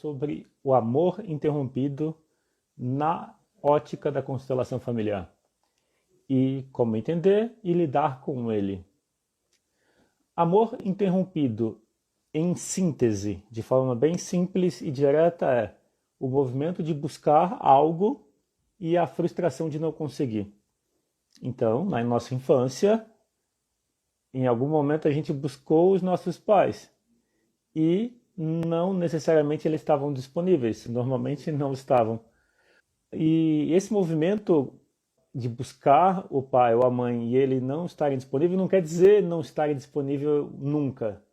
sobre o amor interrompido na ótica da constelação familiar e como entender e lidar com ele. Amor interrompido, em síntese, de forma bem simples e direta, é o movimento de buscar algo e a frustração de não conseguir. Então, na nossa infância, em algum momento a gente buscou os nossos pais e não necessariamente eles estavam disponíveis, normalmente não estavam. E esse movimento de buscar o pai ou a mãe e ele não estarem disponível não quer dizer não estarem disponível nunca,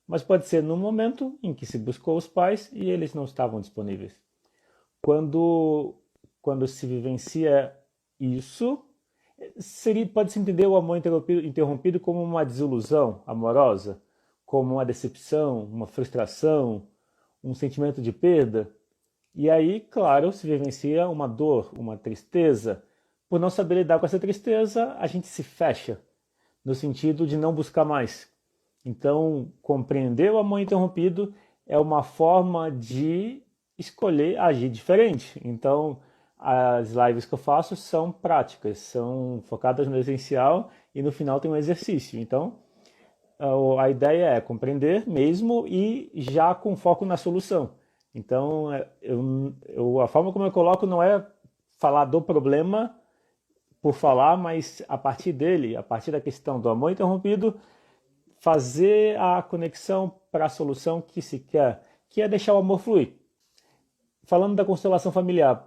mas pode ser no momento em que se buscou os pais e eles não estavam disponíveis. Quando se vivencia isso, pode-se entender o amor interrompido como uma desilusão amorosa, como uma decepção, uma frustração, um sentimento de perda. E aí, claro, se vivencia uma dor, uma tristeza. Por não saber lidar com essa tristeza, a gente se fecha, no sentido de não buscar mais. Então, compreender o amor interrompido é uma forma de escolher agir diferente. Então, as lives que eu faço são práticas, são focadas no essencial e no final tem um exercício. Então, a ideia é compreender mesmo e já com foco na solução. Então, a forma como eu coloco não é falar do problema por falar, mas a partir dele, a partir da questão do amor interrompido, fazer a conexão para a solução que se quer, que é deixar o amor fluir. Falando da constelação familiar,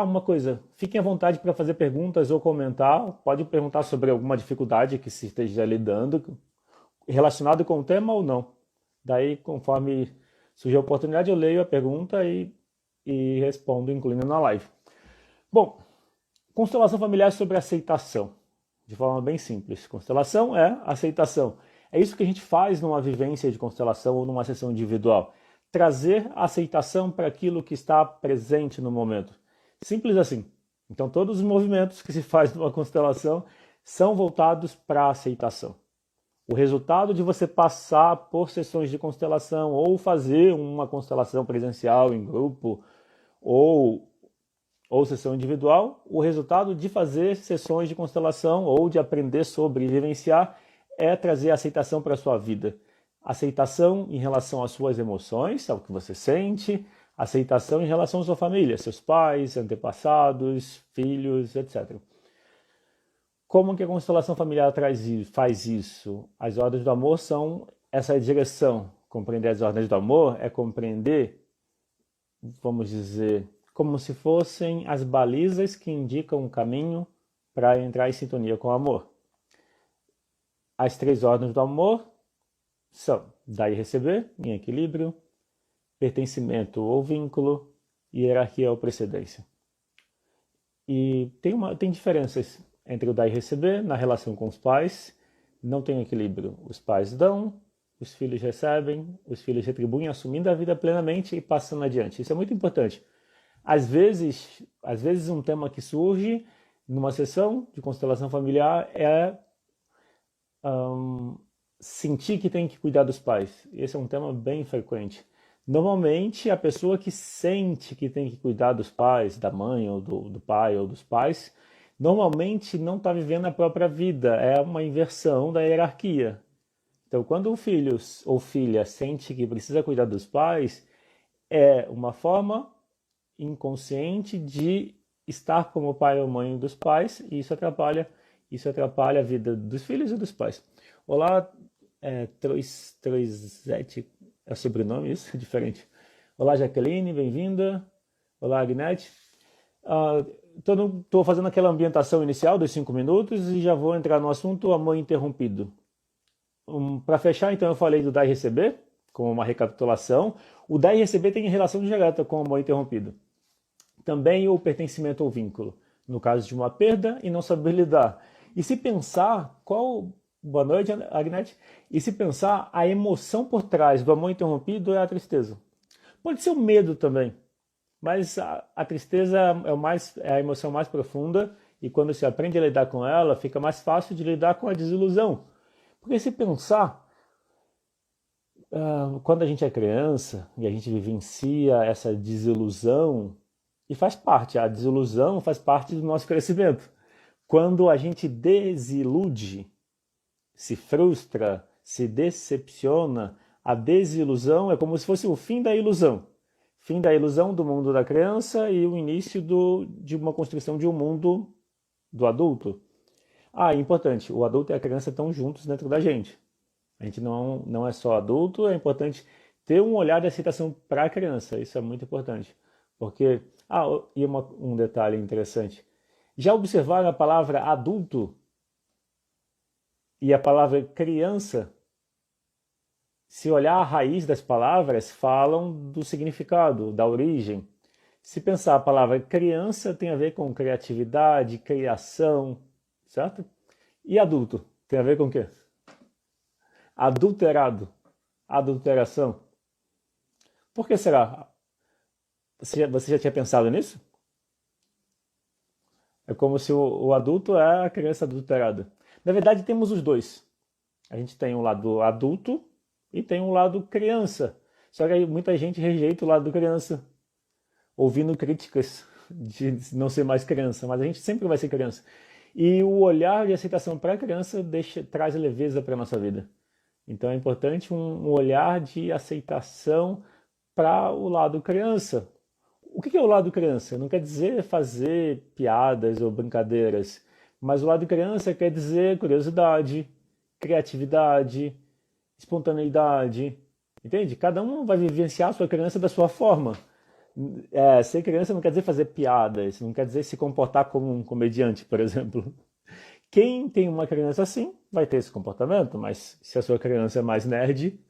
uma coisa, fiquem à vontade para fazer perguntas ou comentar, pode perguntar sobre alguma dificuldade que se esteja lidando, relacionado com o tema ou não. Daí, conforme surgir a oportunidade, eu leio a pergunta e respondo, incluindo na live. Bom, constelação familiar sobre aceitação, de forma bem simples. Constelação é aceitação. É isso que a gente faz numa vivência de constelação ou numa sessão individual. Trazer a aceitação para aquilo que está presente no momento. Simples assim. Então, todos os movimentos que se faz numa constelação são voltados para a aceitação. O resultado de você passar por sessões de constelação ou fazer uma constelação presencial em grupo ou sessão individual, o resultado de fazer sessões de constelação ou de aprender sobre e vivenciar é trazer a aceitação para a sua vida. Aceitação em relação às suas emoções, ao que você sente, aceitação em relação à sua família, seus pais, antepassados, filhos, etc. Como que a constelação familiar faz isso? As ordens do amor são essa direção. Compreender as ordens do amor é compreender, vamos dizer, como se fossem as balizas que indicam o caminho para entrar em sintonia com o amor. As 3 ordens do amor são dar e receber, em equilíbrio, pertencimento ou vínculo, hierarquia ou precedência. E tem diferenças entre o dar e receber na relação com os pais. Não tem equilíbrio. Os pais dão, os filhos recebem, os filhos retribuem, assumindo a vida plenamente e passando adiante. Isso é muito importante. Às vezes um tema que surge numa sessão de constelação familiar é sentir que tem que cuidar dos pais. Esse é um tema bem frequente. Normalmente, a pessoa que sente que tem que cuidar dos pais, da mãe ou do pai ou dos pais, normalmente não está vivendo a própria vida. É uma inversão da hierarquia. Então, quando um filho ou filha sente que precisa cuidar dos pais, é uma forma inconsciente de estar como pai ou mãe dos pais, e isso atrapalha a vida dos filhos e dos pais. Olá, Troizete, é o sobrenome isso? Diferente. Olá, Jaqueline, bem-vinda. Olá, Agnete. Estou fazendo aquela ambientação inicial dos 5 minutos e já vou entrar no assunto amor interrompido. Para fechar, então, eu falei do dar e receber, como uma recapitulação. O dar e receber tem relação direta com o amor interrompido. Também o pertencimento ou vínculo, no caso de uma perda e não saber lidar. E se pensar, boa noite, Agnete. E se pensar, a emoção por trás do amor interrompido é a tristeza. Pode ser o medo também, mas a tristeza é a emoção mais profunda e quando se aprende a lidar com ela, fica mais fácil de lidar com a desilusão. Porque se pensar, Quando a gente é criança e a gente vivencia essa desilusão, e faz parte, a desilusão faz parte do nosso crescimento. Quando a gente desilude, se frustra, se decepciona, a desilusão é como se fosse o fim da ilusão. Fim da ilusão do mundo da criança e o início de uma construção de um mundo do adulto. Importante, o adulto e a criança estão juntos dentro da gente. A gente não é só adulto, é importante ter um olhar de aceitação para a criança, isso é muito importante. Porque, um detalhe interessante, já observaram a palavra adulto e a palavra criança? Se olhar a raiz das palavras, falam do significado, da origem. Se pensar a palavra criança tem a ver com criatividade, criação, certo? E adulto tem a ver com o quê? Adulterado, adulteração. Por que será? Você já tinha pensado nisso? É como se o adulto é a criança adulterada. Na verdade, temos os dois. A gente tem um lado adulto e tem um lado criança. Só que aí muita gente rejeita o lado criança, ouvindo críticas de não ser mais criança, mas a gente sempre vai ser criança. E o olhar de aceitação para a criança traz leveza para a nossa vida. Então é importante um olhar de aceitação para o lado criança. O que é o lado criança? Não quer dizer fazer piadas ou brincadeiras, mas o lado criança quer dizer curiosidade, criatividade, espontaneidade, entende? Cada um vai vivenciar a sua criança da sua forma. Ser criança não quer dizer fazer piadas, não quer dizer se comportar como um comediante, por exemplo. Quem tem uma criança assim vai ter esse comportamento, mas se a sua criança é mais nerd,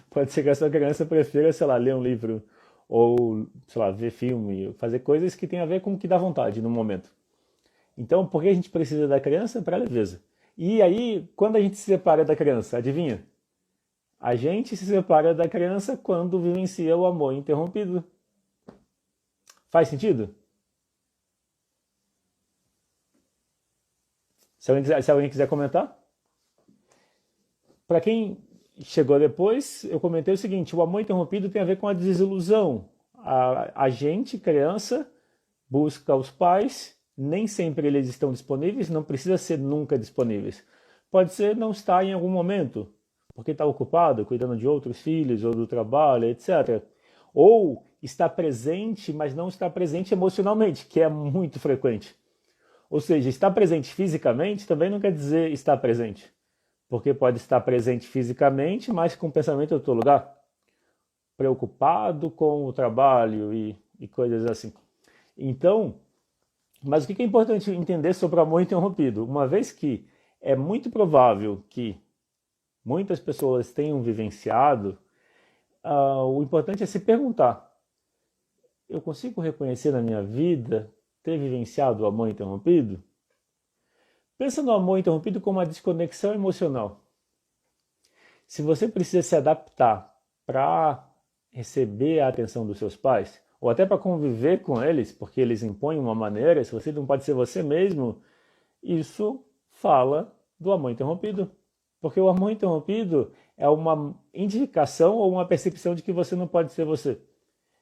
pode ser que a sua criança prefira, sei lá, ler um livro ou, sei lá, ver filme, fazer coisas que tem a ver com o que dá vontade no momento. Então, por que a gente precisa da criança? Para leveza. E aí, quando a gente se separa da criança, adivinha? A gente se separa da criança quando vivencia o amor interrompido. Faz sentido? Se alguém quiser comentar. Para quem chegou depois, eu comentei o seguinte: o amor interrompido tem a ver com a desilusão. A gente, criança, busca os pais, nem sempre eles estão disponíveis, não precisa ser nunca disponíveis. Pode ser não estar em algum momento, porque está ocupado, cuidando de outros filhos ou do trabalho, etc. Ou está presente, mas não está presente emocionalmente, que é muito frequente. Ou seja, estar presente fisicamente também não quer dizer estar presente. Porque pode estar presente fisicamente, mas com o pensamento em outro lugar. Preocupado com o trabalho e coisas assim. Então, mas o que é importante entender sobre o amor interrompido? Uma vez que é muito provável que muitas pessoas tenham vivenciado, o importante é se perguntar: eu consigo reconhecer na minha vida ter vivenciado o amor interrompido? Pensa no amor interrompido como uma desconexão emocional. Se você precisa se adaptar para receber a atenção dos seus pais, ou até para conviver com eles, porque eles impõem uma maneira, se você não pode ser você mesmo, isso fala do amor interrompido. Porque o amor interrompido é uma indicação ou uma percepção de que você não pode ser você.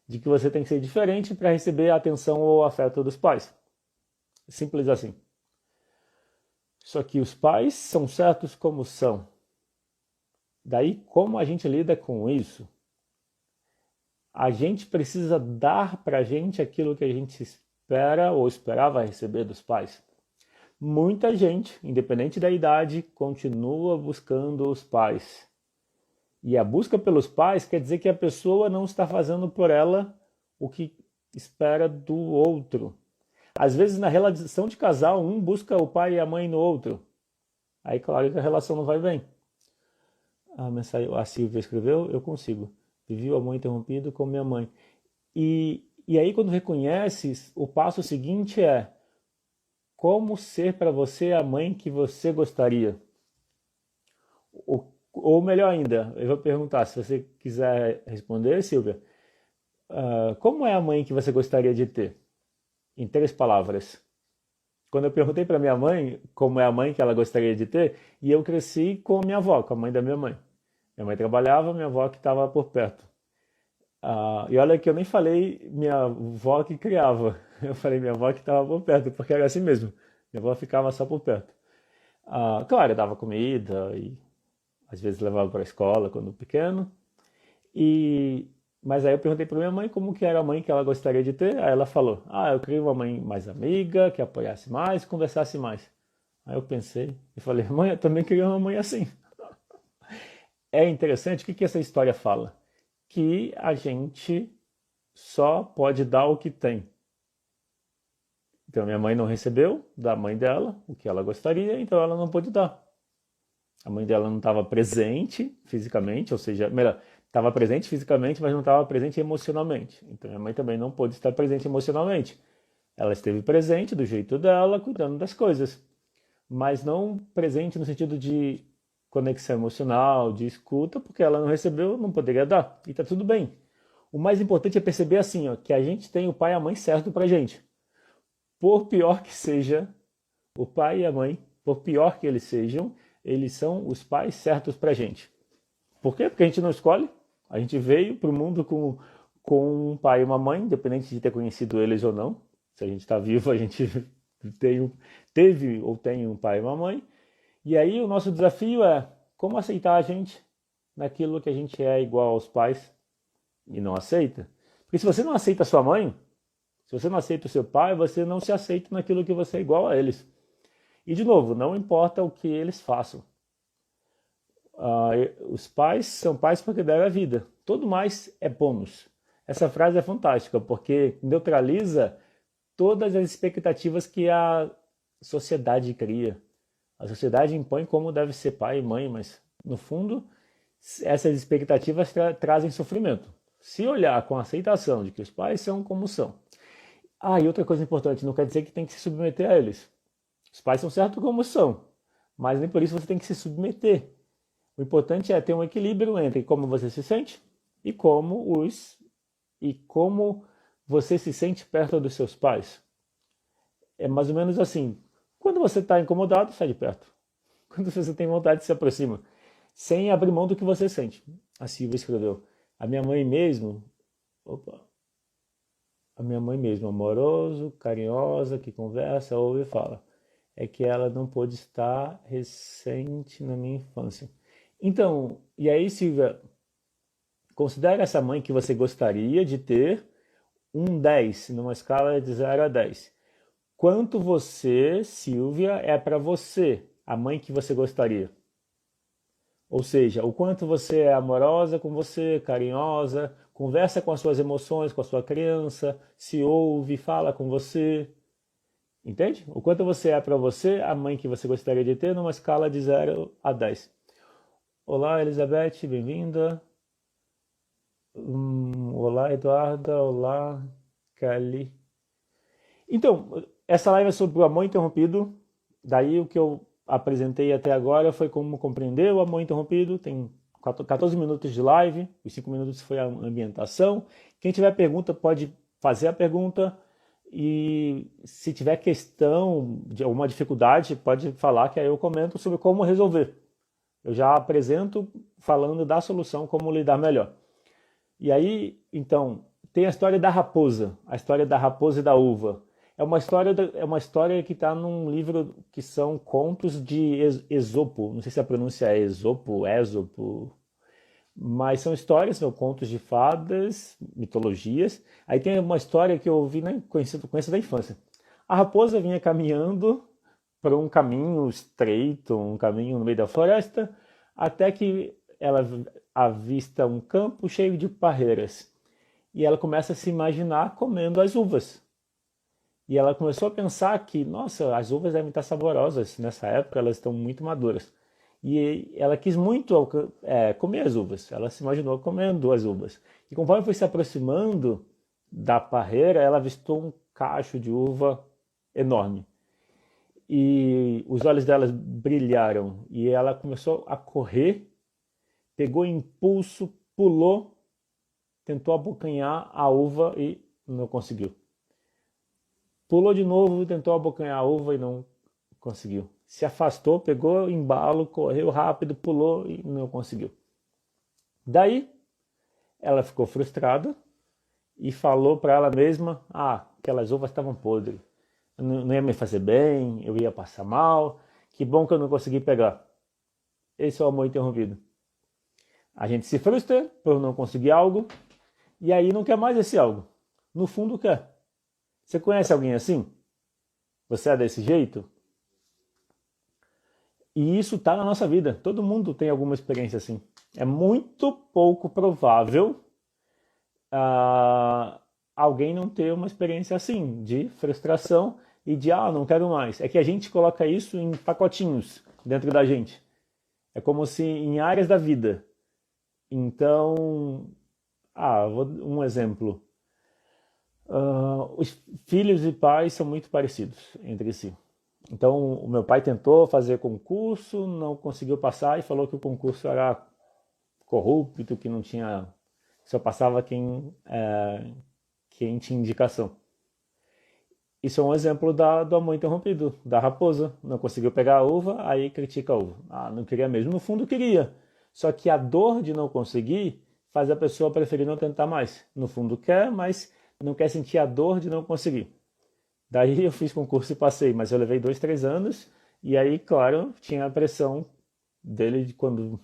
De que você tem que ser diferente para receber a atenção ou afeto dos pais. Simples assim. Só que os pais são certos como são. Daí, como a gente lida com isso? A gente precisa dar para a gente aquilo que a gente espera ou esperava receber dos pais. Muita gente, independente da idade, continua buscando os pais. E a busca pelos pais quer dizer que a pessoa não está fazendo por ela o que espera do outro. Às vezes, na relação de casal, um busca o pai e a mãe no outro. Aí, claro que a relação não vai bem. A Silvia escreveu: eu consigo. Vivi o amor interrompido com minha mãe. E aí, quando reconheces, o passo seguinte é: como ser para você a mãe que você gostaria? Ou melhor ainda, eu vou perguntar, se você quiser responder, Silvia, como é a mãe que você gostaria de ter? Em 3 palavras. Quando eu perguntei para minha mãe como é a mãe que ela gostaria de ter, e eu cresci com a minha avó, com a mãe da minha mãe. Minha mãe trabalhava, minha avó que estava por perto. E olha que eu nem falei minha avó que criava. Eu falei minha avó que estava por perto, porque era assim mesmo. Minha avó ficava só por perto. Claro, eu dava comida e às vezes levava para a escola quando pequeno. E mas aí eu perguntei para minha mãe como que era a mãe que ela gostaria de ter. Aí ela falou: eu queria uma mãe mais amiga, que apoiasse mais, conversasse mais. Aí eu pensei e falei: mãe, eu também queria uma mãe assim. É interessante, o que que essa história fala? Que a gente só pode dar o que tem. Então minha mãe não recebeu da mãe dela o que ela gostaria, então ela não pôde dar. A mãe dela não estava presente fisicamente, ou seja, melhor, estava presente fisicamente, mas não estava presente emocionalmente. Então minha mãe também não pôde estar presente emocionalmente. Ela esteve presente do jeito dela, cuidando das coisas, mas não presente no sentido de conexão emocional, de escuta, porque ela não recebeu, não poderia dar. E tá tudo bem. O mais importante é perceber assim, ó, que a gente tem o pai e a mãe certo pra gente. Por pior que seja, o pai e a mãe, por pior que eles sejam, eles são os pais certos pra gente. Por quê? Porque a gente não escolhe. A gente veio para o mundo com um pai e uma mãe, independente de ter conhecido eles ou não. Se a gente está vivo, a gente teve ou tem um pai e uma mãe. E aí o nosso desafio é como aceitar a gente naquilo que a gente é igual aos pais e não aceita. Porque se você não aceita a sua mãe, se você não aceita o seu pai, você não se aceita naquilo que você é igual a eles. E de novo, não importa o que eles façam. Os pais são pais porque deram a vida. Tudo mais é bônus. Essa frase é fantástica porque neutraliza todas as expectativas que a sociedade cria. A sociedade impõe como deve ser pai e mãe, mas no fundo essas expectativas trazem sofrimento. Se olhar com a aceitação de que os pais são como são. E outra coisa importante, não quer dizer que tem que se submeter a eles. Os pais são certos como são, mas nem por isso você tem que se submeter. O importante é ter um equilíbrio entre como você se sente e como você se sente perto dos seus pais. É mais ou menos assim. Quando você está incomodado, sai de perto. Quando você tem vontade, se aproxima. Sem abrir mão do que você sente. A Silvia escreveu. A minha mãe mesmo. Opa. A minha mãe mesmo, amoroso, carinhosa, que conversa, ouve e fala. É que ela não pôde estar recente na minha infância. Então, e aí, Silvia, considere essa mãe que você gostaria de ter um 10 numa escala de 0 a 10. Quanto você, Silvia, é para você, a mãe que você gostaria? Ou seja, o quanto você é amorosa com você, carinhosa, conversa com as suas emoções, com a sua criança, se ouve, fala com você. Entende? O quanto você é para você, a mãe que você gostaria de ter numa escala de 0 a 10. Olá, Elizabeth, bem-vinda. Olá, Eduarda. Olá, Kelly. Então, essa live é sobre o amor interrompido. Daí o que eu apresentei até agora foi como compreender o amor interrompido. Tem 14 minutos de live, os 5 minutos foi a ambientação. Quem tiver pergunta pode fazer a pergunta. E se tiver questão de alguma dificuldade, pode falar que aí eu comento sobre como resolver. Eu já apresento falando da solução, como lidar melhor. E aí, então, tem a história da raposa, a história da raposa e da uva. É uma história que está num livro que são contos de Esopo. Não sei se a pronúncia é Ésopo, mas são histórias, são contos de fadas, mitologias. Aí tem uma história que eu ouvi, né, conheço da infância. A raposa vinha caminhando por um caminho estreito, um caminho no meio da floresta, até que ela avista um campo cheio de parreiras. E ela começa a se imaginar comendo as uvas. E ela começou a pensar que, nossa, as uvas devem estar saborosas. Nessa época elas estão muito maduras. E ela quis muito comer as uvas. Ela se imaginou comendo as uvas. E conforme foi se aproximando da parreira, ela avistou um cacho de uva enorme. E os olhos dela brilharam. E ela começou a correr, pegou impulso, pulou, tentou abocanhar a uva e não conseguiu. Pulou de novo, tentou abocanhar a uva e não conseguiu. Se afastou, pegou embalo, correu rápido, pulou e não conseguiu. Daí, ela ficou frustrada e falou para ela mesma, aquelas uvas estavam podres, não ia me fazer bem, eu ia passar mal, que bom que eu não consegui pegar. Esse é o amor interrompido. A gente se frustra por não conseguir algo e aí não quer mais esse algo. No fundo quer. Você conhece alguém assim? Você é desse jeito? E isso está na nossa vida. Todo mundo tem alguma experiência assim. É muito pouco provável alguém não ter uma experiência assim, de frustração e de, não quero mais. É que a gente coloca isso em pacotinhos dentro da gente. É como se em áreas da vida. Então, um exemplo. Os filhos e pais são muito parecidos entre si. Então, o meu pai tentou fazer concurso, não conseguiu passar e falou que o concurso era corrupto, que não tinha, só passava quem tinha indicação. Isso é um exemplo do amor interrompido, da raposa. Não conseguiu pegar a uva, aí critica a uva. Não queria mesmo. No fundo, queria. Só que a dor de não conseguir faz a pessoa preferir não tentar mais. No fundo, quer, mas não quer sentir a dor de não conseguir. Daí eu fiz concurso e passei, mas eu levei 2, 3 anos. E aí, claro, tinha a pressão dele de quando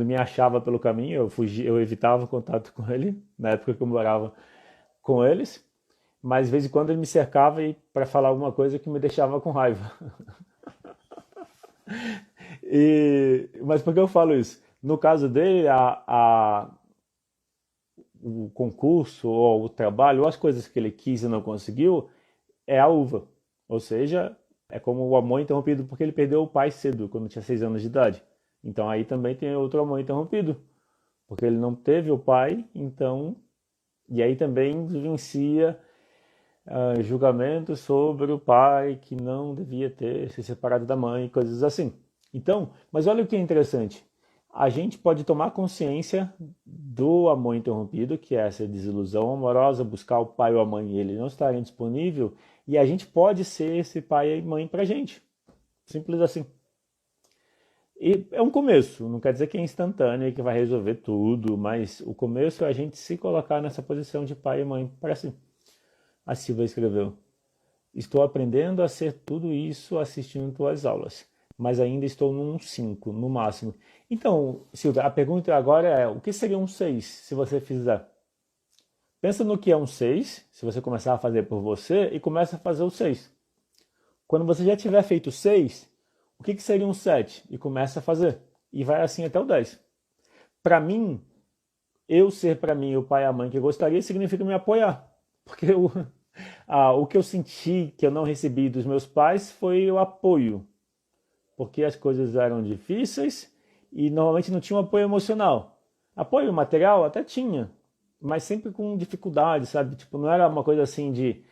me achava pelo caminho, eu evitava o contato com ele, na época que eu morava com eles. Mas de vez em quando ele me cercava para falar alguma coisa que me deixava com raiva. Mas por que eu falo isso? No caso dele, o concurso, ou o trabalho, ou as coisas que ele quis e não conseguiu, é a uva. Ou seja, é como o amor interrompido porque ele perdeu o pai cedo, quando tinha 6 anos de idade. Então aí também tem outro amor interrompido, porque ele não teve o pai, então... E aí também vivencia julgamentos sobre o pai que não devia ter se separado da mãe, coisas assim. Então, mas olha o que é interessante. A gente pode tomar consciência do amor interrompido, que é essa desilusão amorosa, buscar o pai ou a mãe e ele não estarem disponível, e a gente pode ser esse pai e mãe pra gente. Simples assim. E é um começo, não quer dizer que é instantâneo e que vai resolver tudo, mas o começo é a gente se colocar nessa posição de pai e mãe para si. A Silvia escreveu: estou aprendendo a ser tudo isso assistindo tuas aulas, mas ainda estou num 5, no máximo. Então, Silvia, a pergunta agora é: o que seria um 6 se você fizer? Pensa no que é um 6, se você começar a fazer por você, e começa a fazer o 6. Quando você já tiver feito o 6, o que seria um 7? E começa a fazer. E vai assim até o 10. Para mim, eu ser para mim o pai e a mãe que eu gostaria significa me apoiar. Porque o que eu senti que eu não recebi dos meus pais foi o apoio. Porque as coisas eram difíceis e normalmente não tinha um apoio emocional. Apoio material até tinha, mas sempre com dificuldade, sabe? Tipo, não era uma coisa assim de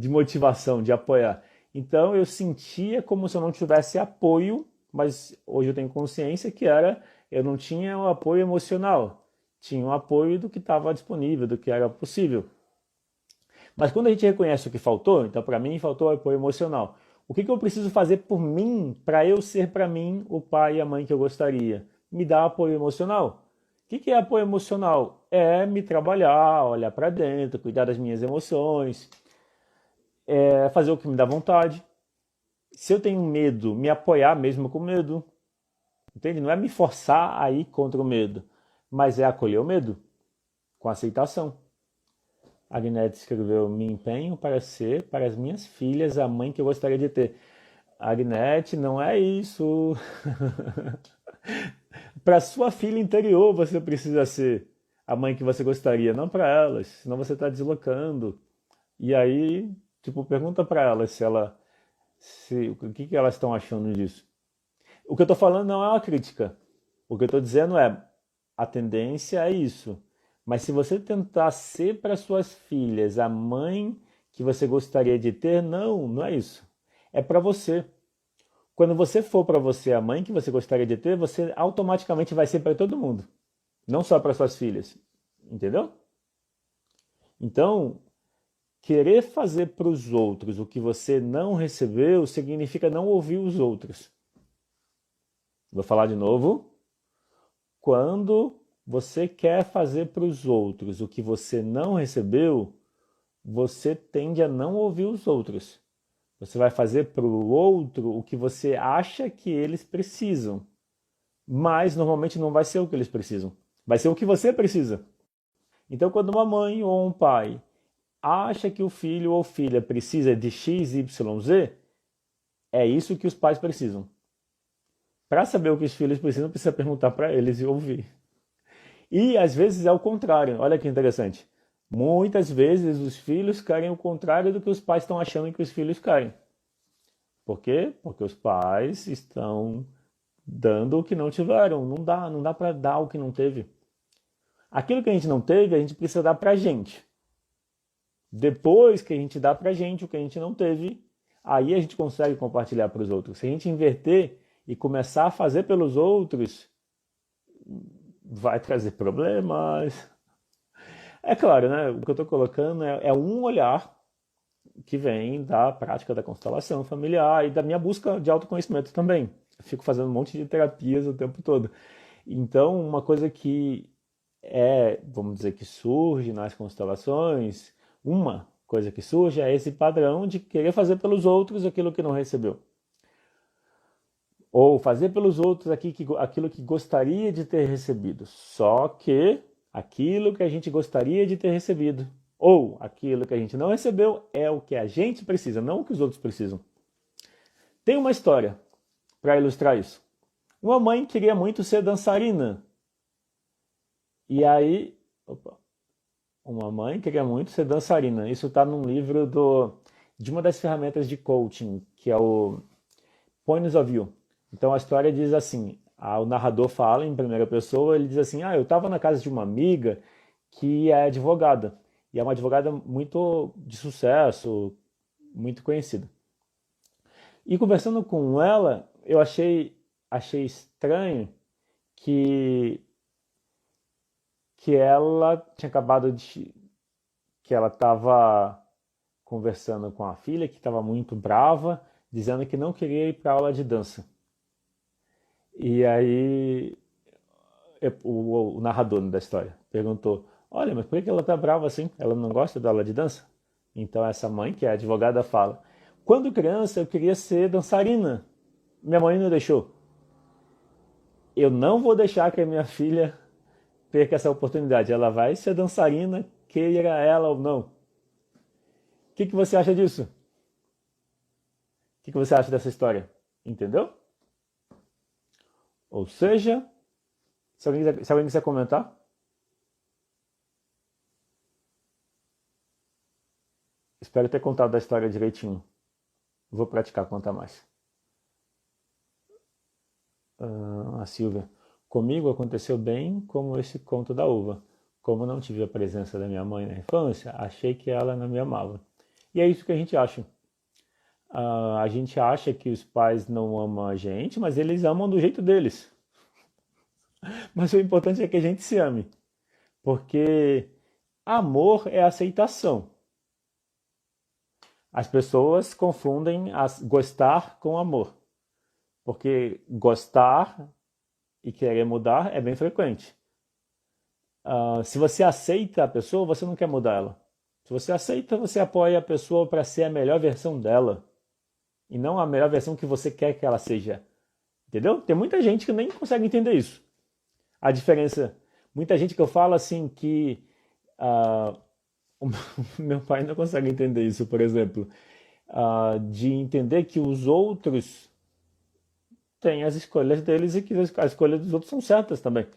motivação, de apoiar. Então eu sentia como se eu não tivesse apoio, mas hoje eu tenho consciência que eu não tinha um apoio emocional, tinha um apoio do que estava disponível, do que era possível. Mas quando a gente reconhece o que faltou, então para mim faltou o apoio emocional. O que eu preciso fazer por mim para eu ser para mim o pai e a mãe que eu gostaria? Me dar apoio emocional. O que é apoio emocional? É me trabalhar, olhar para dentro, cuidar das minhas emoções, fazer o que me dá vontade. Se eu tenho medo, me apoiar mesmo com medo. Entende? Não é me forçar a ir contra o medo, mas é acolher o medo com aceitação. A Agnete escreveu: me empenho para ser para as minhas filhas a mãe que eu gostaria de ter. Agnete, não é isso. Para sua filha interior você precisa ser a mãe que você gostaria, não para elas, senão você está deslocando. E aí, tipo, pergunta para elas o que elas estão achando disso. O que eu estou falando não é uma crítica. O que eu estou dizendo é, a tendência é isso. Mas se você tentar ser para suas filhas a mãe que você gostaria de ter, não é isso. É para você. Quando você for para você a mãe que você gostaria de ter, você automaticamente vai ser para todo mundo. Não só para suas filhas. Entendeu? Então, querer fazer para os outros o que você não recebeu significa não ouvir os outros. Vou falar de novo. Quando você quer fazer para os outros o que você não recebeu, você tende a não ouvir os outros. Você vai fazer para o outro o que você acha que eles precisam. Mas normalmente não vai ser o que eles precisam. Vai ser o que você precisa. Então, quando uma mãe ou um pai acha que o filho ou filha precisa de X, Y, Z, é isso que os pais precisam. Para saber o que os filhos precisam, precisa perguntar para eles e ouvir. E às vezes é o contrário. Olha que interessante. Muitas vezes os filhos querem o contrário do que os pais estão achando que os filhos querem. Por quê? Porque os pais estão dando o que não tiveram. Não dá para dar o que não teve. Aquilo que a gente não teve, a gente precisa dar para a gente. Depois que a gente dá pra gente o que a gente não teve, aí a gente consegue compartilhar para os outros. Se a gente inverter e começar a fazer pelos outros, vai trazer problemas. É claro, né? O que eu estou colocando é um olhar que vem da prática da constelação familiar e da minha busca de autoconhecimento também. Eu fico fazendo um monte de terapias o tempo todo. Então, uma coisa que vamos dizer, que surge nas constelações, uma coisa que surge é esse padrão de querer fazer pelos outros aquilo que não recebeu. Ou fazer pelos outros aquilo que gostaria de ter recebido. Só que aquilo que a gente gostaria de ter recebido, ou aquilo que a gente não recebeu, é o que a gente precisa, não o que os outros precisam. Tem uma história para ilustrar isso. Uma mãe queria muito ser dançarina. E aí, uma mãe queria muito ser dançarina. Isso está num livro de uma das ferramentas de coaching, que é o Points of View. Então a história diz assim, o narrador fala em primeira pessoa, ele diz assim, eu estava na casa de uma amiga que é advogada. E é uma advogada muito de sucesso, muito conhecida. E conversando com ela, eu achei estranho que ela tinha acabado de... que ela estava conversando com a filha, que estava muito brava, dizendo que não queria ir para aula de dança. E aí o narrador da história perguntou, olha, mas por que ela está brava assim? Ela não gosta da aula de dança? Então essa mãe, que é advogada, fala, quando criança eu queria ser dançarina, minha mãe não deixou. Eu não vou deixar que a minha filha perca essa oportunidade. Ela vai ser dançarina, queira ela ou não. O que você acha disso? O que você acha dessa história? Entendeu? Ou seja, se alguém quiser comentar. Espero ter contado a história direitinho. Vou praticar contar mais. A Silvia. Comigo aconteceu bem como esse conto da uva. Como não tive a presença da minha mãe na infância, achei que ela não me amava. E é isso que a gente acha. A gente acha que os pais não amam a gente, mas eles amam do jeito deles. Mas o importante é que a gente se ame. Porque amor é aceitação. As pessoas confundem gostar com amor. Porque gostar e querer mudar é bem frequente. Se você aceita a pessoa, você não quer mudar ela. Se você aceita, você apoia a pessoa para ser a melhor versão dela. E não a melhor versão que você quer que ela seja. Entendeu? Tem muita gente que nem consegue entender isso. A diferença... Muita gente que eu falo assim que... o meu pai não consegue entender isso, por exemplo. De entender que os outros têm as escolhas deles e que as escolhas dos outros são certas também.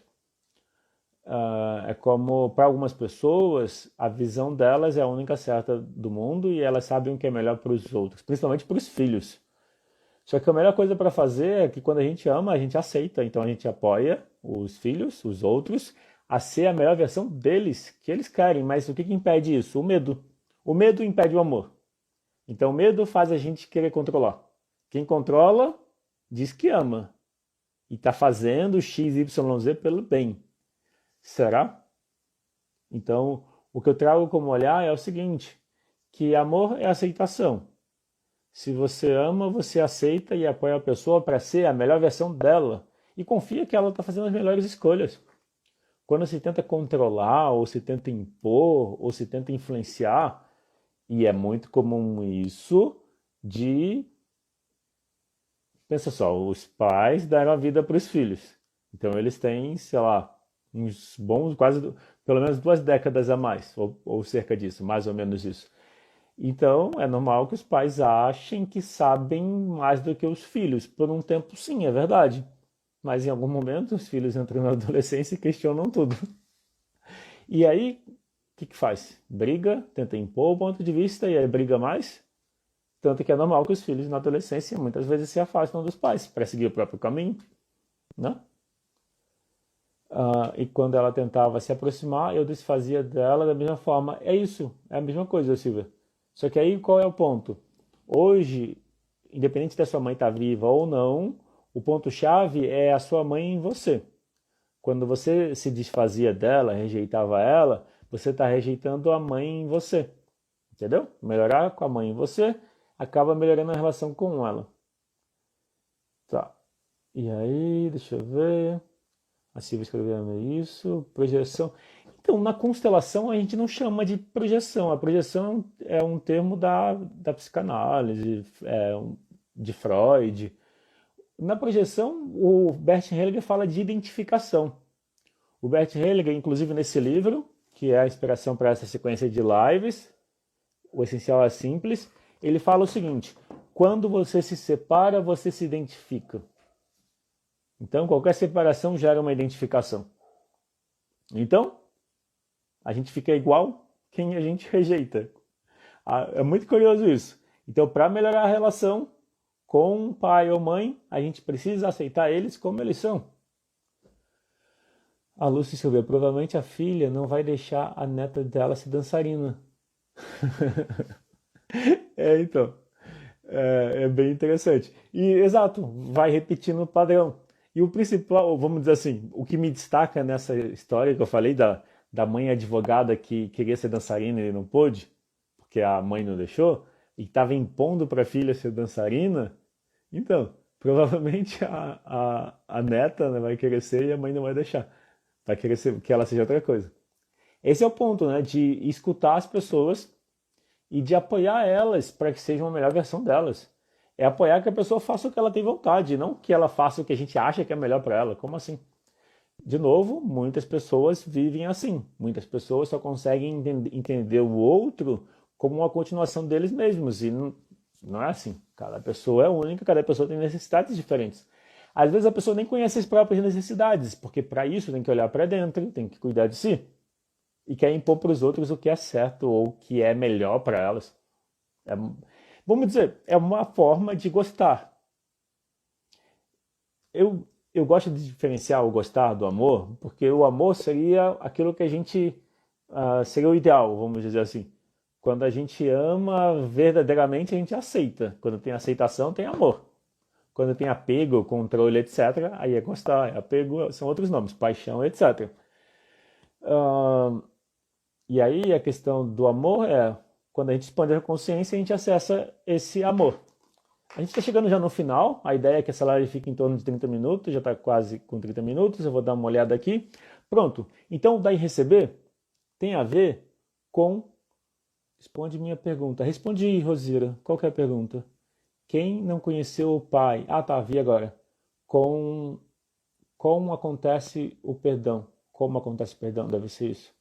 É como, para algumas pessoas, a visão delas é a única certa do mundo e elas sabem o que é melhor para os outros, principalmente para os filhos. Só que a melhor coisa para fazer é que quando a gente ama, a gente aceita. Então a gente apoia os filhos, os outros, a ser a melhor versão deles, que eles querem. Mas o que impede isso? O medo. O medo impede o amor. Então o medo faz a gente querer controlar. Quem controla diz que ama. E está fazendo X, Y, Z pelo bem. Será? Então, o que eu trago como olhar é o seguinte, que amor é aceitação. Se você ama, você aceita e apoia a pessoa para ser a melhor versão dela. e confia que ela está fazendo as melhores escolhas. Quando se tenta controlar, ou se tenta impor, ou se tenta influenciar, e é muito comum isso de... Pensa só, os pais deram a vida para os filhos. Então eles têm, sei lá, uns bons, quase, pelo menos 2 décadas a mais, ou cerca disso, mais ou menos isso. Então é normal que os pais achem que sabem mais do que os filhos. Por um tempo, sim, é verdade. Mas em algum momento os filhos entram na adolescência e questionam tudo. E aí, o que faz? Briga, tenta impor o ponto de vista e aí briga mais. Tanto que é normal que os filhos na adolescência muitas vezes se afastam dos pais para seguir o próprio caminho, né? E quando ela tentava se aproximar, eu desfazia dela da mesma forma. É isso, é a mesma coisa, Silvia. Só que aí qual é o ponto? Hoje, independente da sua mãe estar viva ou não, o ponto-chave é a sua mãe em você. Quando você se desfazia dela, rejeitava ela, você está rejeitando a mãe em você. Entendeu? Melhorar com a mãe em você acaba melhorando a relação com ela. Tá. E aí, deixa eu ver. A Silvia escreveu isso. Projeção. Então, na constelação a gente não chama de projeção. A projeção é um termo da psicanálise, de Freud. Na projeção, o Bert Hellinger fala de identificação. O Bert Hellinger, inclusive nesse livro, que é a inspiração para essa sequência de lives, O Essencial é Simples, ele fala o seguinte: quando você se separa, você se identifica. Então, qualquer separação gera uma identificação. Então, a gente fica igual quem a gente rejeita. É muito curioso isso. Então, para melhorar a relação com pai ou mãe, a gente precisa aceitar eles como eles são. A Lúcia escreveu: provavelmente a filha não vai deixar a neta dela ser dançarina. Então, é bem interessante. E, exato, vai repetindo o padrão. E o principal, vamos dizer assim, o que me destaca nessa história que eu falei da mãe advogada que queria ser dançarina e não pôde, porque a mãe não deixou, e estava impondo para a filha ser dançarina, então, provavelmente a neta, né, vai querer ser e a mãe não vai deixar. Vai querer que ela seja outra coisa. Esse é o ponto, né, de escutar as pessoas e de apoiar elas para que sejam a melhor versão delas. É apoiar que a pessoa faça o que ela tem vontade, não que ela faça o que a gente acha que é melhor para ela. Como assim? De novo, muitas pessoas vivem assim. Muitas pessoas só conseguem entender o outro como uma continuação deles mesmos. E não é assim. Cada pessoa é única, cada pessoa tem necessidades diferentes. Às vezes a pessoa nem conhece as próprias necessidades, porque para isso tem que olhar para dentro, tem que cuidar de si. E quer impor para os outros o que é certo ou o que é melhor para elas. Vamos dizer, é uma forma de gostar. Eu gosto de diferenciar o gostar do amor, porque o amor seria aquilo que a gente... seria o ideal, vamos dizer assim. Quando a gente ama verdadeiramente, a gente aceita. Quando tem aceitação, tem amor. Quando tem apego, controle, etc., aí é gostar. Apego são outros nomes, paixão, etc. E aí a questão do amor é, quando a gente expande a consciência, a gente acessa esse amor. A gente está chegando já no final, a ideia é que essa live fique em torno de 30 minutos, já está quase com 30 minutos, eu vou dar uma olhada aqui. Pronto, então dar e receber tem a ver com... Responde minha pergunta. Responde, Rosira, qual que é a pergunta? Quem não conheceu o Pai? Ah, tá, vi agora. Como acontece o perdão? Como acontece o perdão? Deve ser isso.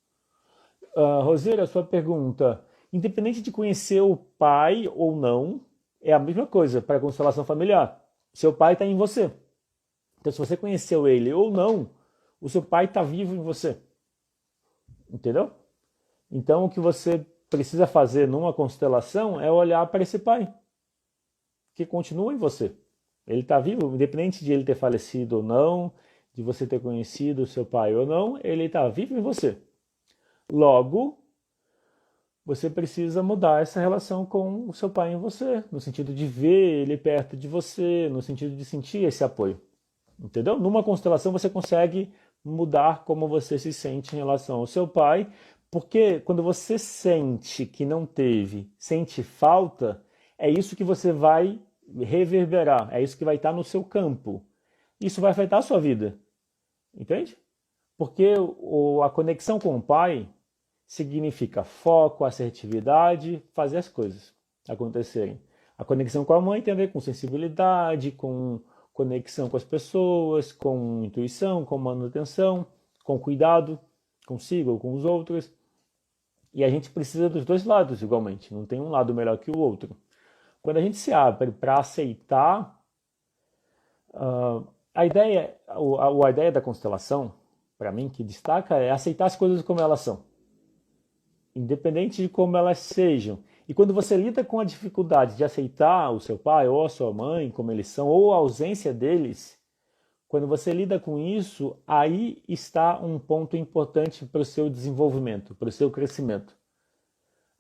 Rosira, sua pergunta. Independente de conhecer o pai ou não, é a mesma coisa para a constelação familiar. Seu pai está em você. Então, se você conheceu ele ou não, o seu pai está vivo em você. Entendeu? Então, o que você precisa fazer numa constelação é olhar para esse pai, que continua em você. Ele está vivo, independente de ele ter falecido ou não, de você ter conhecido o seu pai ou não, ele está vivo em você. Logo, você precisa mudar essa relação com o seu pai em você, no sentido de ver ele perto de você, no sentido de sentir esse apoio. Entendeu? Numa constelação você consegue mudar como você se sente em relação ao seu pai, porque quando você sente que não teve, sente falta, é isso que você vai reverberar, é isso que vai estar no seu campo. isso vai afetar a sua vida, entende? Porque a conexão com o pai significa foco, assertividade, fazer as coisas acontecerem. A conexão com a mãe tem a ver com sensibilidade, com conexão com as pessoas, com intuição, com manutenção, com cuidado consigo ou com os outros. E a gente precisa dos dois lados igualmente, não tem um lado melhor que o outro. Quando a gente se abre para aceitar, a ideia da constelação, para mim, que destaca é aceitar as coisas como elas são, independente de como elas sejam. E quando você lida com a dificuldade de aceitar o seu pai ou a sua mãe como eles são, ou a ausência deles, quando você lida com isso, aí está um ponto importante para o seu desenvolvimento, para o seu crescimento.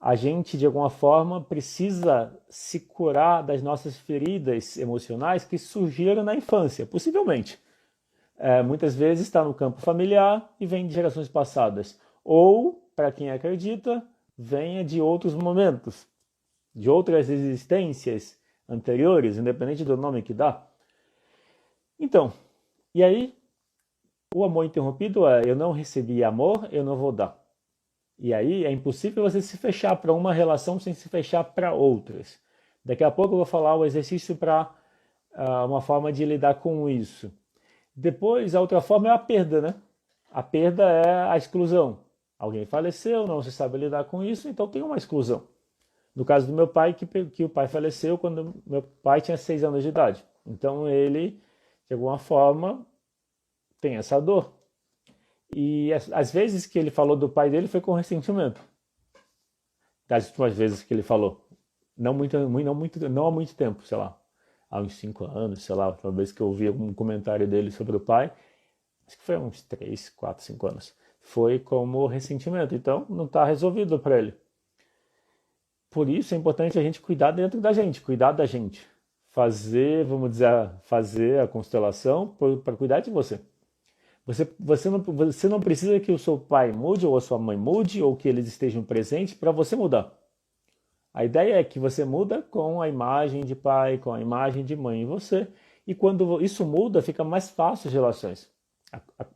A gente, de alguma forma, precisa se curar das nossas feridas emocionais que surgiram na infância, possivelmente. Muitas vezes está no campo familiar e vem de gerações passadas. Ou, para quem acredita, venha de outros momentos, de outras existências anteriores, independente do nome que dá. Então, e aí, o amor interrompido é: eu não recebi amor, eu não vou dar. E aí é impossível você se fechar para uma relação sem se fechar para outras. Daqui a pouco eu vou falar o exercício para uma forma de lidar com isso. Depois, a outra forma é a perda, né? A perda é a exclusão. Alguém faleceu, não se sabe lidar com isso, então tem uma exclusão. No caso do meu pai, que o pai faleceu quando meu pai tinha 6 anos de idade. Então ele, de alguma forma, tem essa dor. E às vezes que ele falou do pai dele foi com ressentimento. Das últimas vezes que ele falou. Não há muito tempo, sei lá. Há uns 5 anos, sei lá. Uma vez que eu ouvi um comentário dele sobre o pai. Acho que foi há uns 3, 4, 5 anos. Foi como ressentimento. Então não está resolvido para ele. Por isso é importante a gente cuidar dentro da gente. Cuidar da gente. Fazer a constelação para cuidar de você. Você não precisa que o seu pai mude ou a sua mãe mude ou que eles estejam presentes para você mudar. A ideia é que você muda com a imagem de pai, com a imagem de mãe em você. E quando isso muda, fica mais fácil as relações.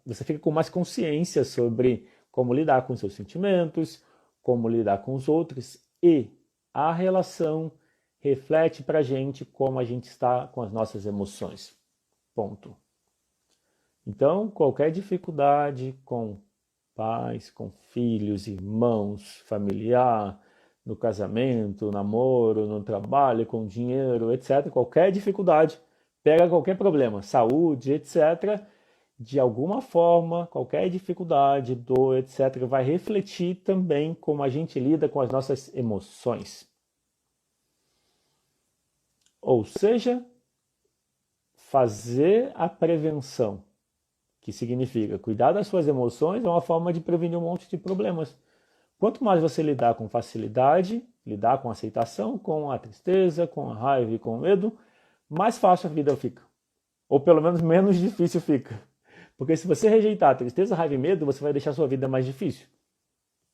Você fica com mais consciência sobre como lidar com seus sentimentos, como lidar com os outros. E a relação reflete para a gente como a gente está com as nossas emoções. Ponto. Então, qualquer dificuldade com pais, com filhos, irmãos, familiar, no casamento, namoro, no trabalho, com dinheiro, etc., qualquer dificuldade, pega qualquer problema, saúde, etc., de alguma forma, qualquer dificuldade, dor, etc., vai refletir também como a gente lida com as nossas emoções. Ou seja, fazer a prevenção, que significa cuidar das suas emoções, é uma forma de prevenir um monte de problemas. Quanto mais você lidar com facilidade, lidar com aceitação, com a tristeza, com a raiva e com o medo, mais fácil a vida fica. Ou pelo menos menos difícil fica. Porque se você rejeitar a tristeza, raiva e medo, você vai deixar a sua vida mais difícil.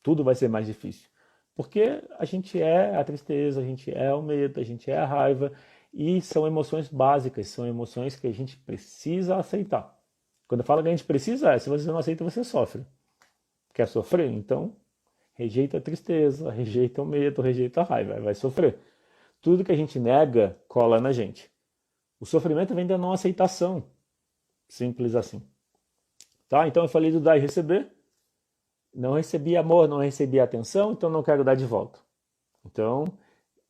Tudo vai ser mais difícil. Porque a gente é a tristeza, a gente é o medo, a gente é a raiva, e são emoções básicas, são emoções que a gente precisa aceitar. Quando eu falo que a gente precisa, se você não aceita, você sofre. Quer sofrer? Então, rejeita a tristeza, rejeita o medo, rejeita a raiva, vai sofrer. Tudo que a gente nega, cola na gente. O sofrimento vem da não aceitação. Simples assim. Tá? Então eu falei do dar e receber. Não recebi amor, não recebi atenção, então não quero dar de volta. Então,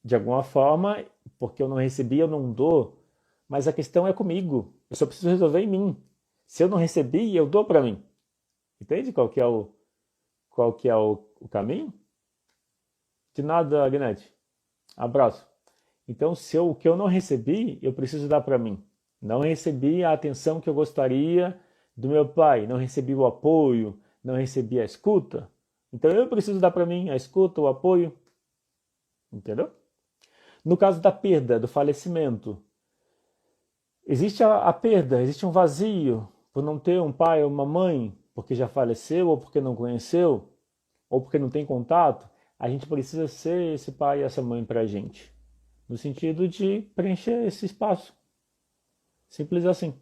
de alguma forma, porque eu não recebi, eu não dou. Mas a questão é comigo. Eu só preciso resolver em mim. Se eu não recebi, eu dou para mim. Entende qual que é o caminho? De nada, Agnete. Abraço. Então, o que eu não recebi, eu preciso dar para mim. Não recebi a atenção que eu gostaria do meu pai, não recebi o apoio, não recebi a escuta. Então, eu preciso dar para mim a escuta, o apoio. Entendeu? No caso da perda, do falecimento, existe a perda, existe um vazio por não ter um pai ou uma mãe, porque já faleceu, ou porque não conheceu, ou porque não tem contato. A gente precisa ser esse pai e essa mãe para a gente, no sentido de preencher esse espaço. Simples assim.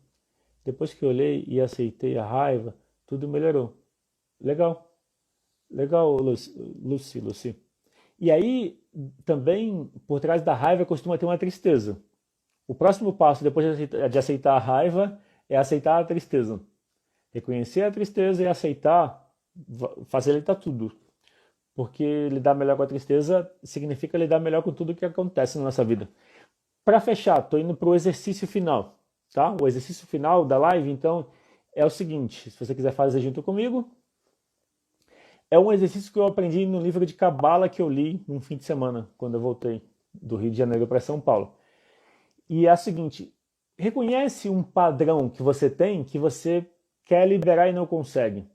Depois que eu olhei e aceitei a raiva, tudo melhorou. Legal, legal, Lucy. E aí, também, por trás da raiva costuma ter uma tristeza. O próximo passo, depois de aceitar a raiva, é aceitar a tristeza. Reconhecer a tristeza e aceitar, facilita tudo. Porque lidar melhor com a tristeza significa lidar melhor com tudo que acontece na nossa vida. Para fechar, estou indo para o exercício final. Tá? O exercício final da live, então, é o seguinte. Se você quiser fazer junto comigo, é um exercício que eu aprendi no livro de Cabala que eu li num fim de semana, quando eu voltei do Rio de Janeiro para São Paulo. E é o seguinte, reconhece um padrão que você tem que você quer liberar e não consegue.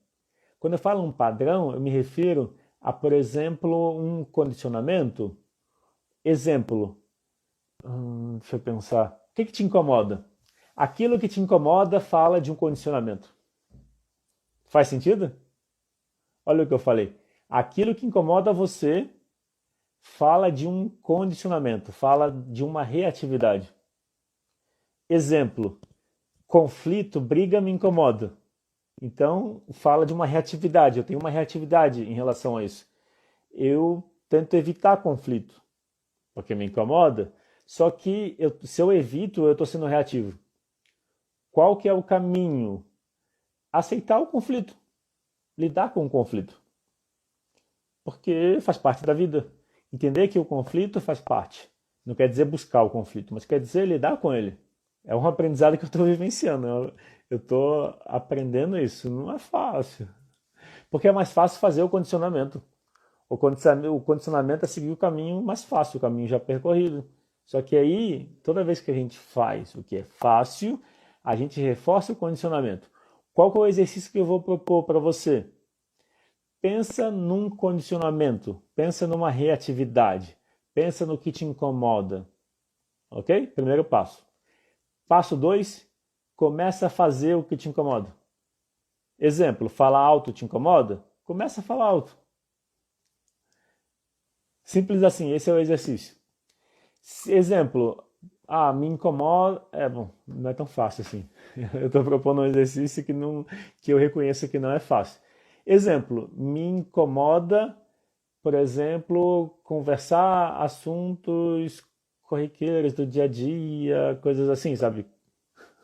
Quando eu falo um padrão, eu me refiro a, por exemplo, um condicionamento. Exemplo, deixa eu pensar. O que te incomoda? Aquilo que te incomoda fala de um condicionamento. Faz sentido? Olha o que eu falei. Aquilo que incomoda você fala de um condicionamento, fala de uma reatividade. Exemplo, conflito, briga me incomoda. Então, fala de uma reatividade. Eu tenho uma reatividade em relação a isso. Eu tento evitar conflito, porque me incomoda. Só que se eu evito, eu estou sendo reativo. Qual que é o caminho? Aceitar o conflito. Lidar com o conflito. Porque faz parte da vida. Entender que o conflito faz parte. Não quer dizer buscar o conflito, mas quer dizer lidar com ele. É um aprendizado que eu estou vivenciando. Eu estou aprendendo isso. Não é fácil. Porque é mais fácil fazer o condicionamento. O condicionamento é seguir o caminho mais fácil, o caminho já percorrido. Só que aí, toda vez que a gente faz o que é fácil, a gente reforça o condicionamento. Qual que é o exercício que eu vou propor para você? Pensa num condicionamento, pensa numa reatividade, pensa no que te incomoda. Ok? Primeiro passo. Passo 2, começa a fazer o que te incomoda. Exemplo, falar alto te incomoda? Começa a falar alto. Simples assim, esse é o exercício. Exemplo, me incomoda. Bom, não é tão fácil assim. Eu estou propondo um exercício que eu reconheço que não é fácil. Exemplo, me incomoda, por exemplo, conversar assuntos corriqueiros do dia a dia, coisas assim, sabe?